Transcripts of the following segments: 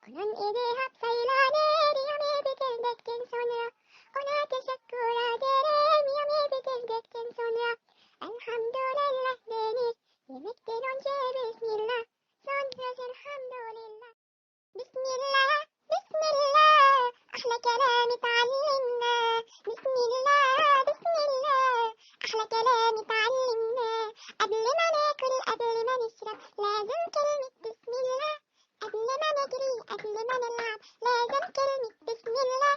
Onun evi hep sayılanır, yami bitirdikten sonra. Ona teşekkür ederim, yami bitirdikten sonra. Elhamdülillah denir, yemekten önce bismillah, sonra elhamdülillah. Bismillah, bismillah, أحلى كلام اتعلمنا. bismillah, bismillah, أحلى كلام اتعلمنا. قبل ما ناكل قبل ما نشرب لازم كلمة بسم الله. قبل ما نجري قبل ما نلعب لازم كلمة بسم الله.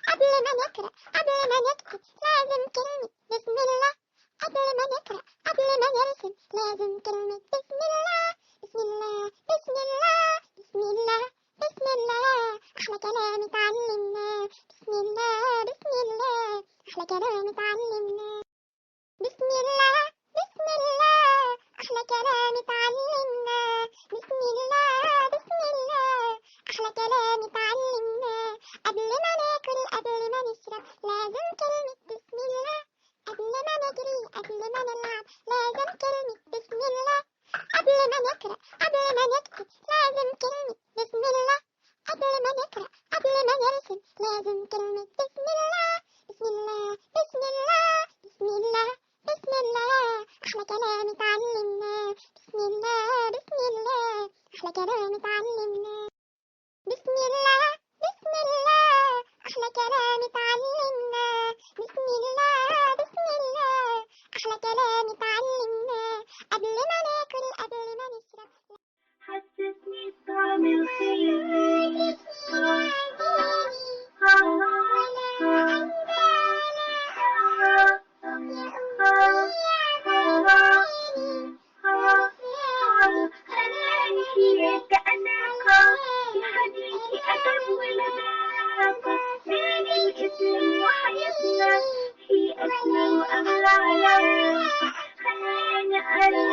قبل ما نقرأ قبل ما نكتب لازم كلمة بسم الله. قبل ما نقرأ قبل ما نرسم لازم كلمة بسم الله. بسم الله، بسم الله، بسم الله، بسم الله، أحلى كلام اتعلمنا. بسم الله، بسم الله، أحلى كلام اتعلمنا. بسم الله، بسم الله، أحلى كلام اتعلمنا. بسم الله، بسم الله، أحلى كلام اتعلمنا. قبل ما ناكل قبل ما نشرب لازم كلمة بسم الله. قبل ما نجري قبل ما نلعب لازم كلمة بسم الله. قبل ما نقرأ قبل ما نكتب لازم كلمة بسم الله. قبل ما نقرأ قبل ما نرسم لازم كلمة بسم الله. بسم الله، بسم الله، بسم الله، بسم الله، أحلى كلام اتعلمنا. بسم الله، بسم الله، أحلى كلام اتعلمنا. بسم الله، بسم الله، أحلى كلام اتعلمنا. بسم الله، بسم الله، أحلى كلام اتعلمنا. قبل ما ناكل قبل ما نشرب حسسني بطعم الخير. خلاني فيك أناقة في حديث أدب ولباقة بين الإسلام وحياتنا في أسمى وأغلى علاقة. خلاني أرى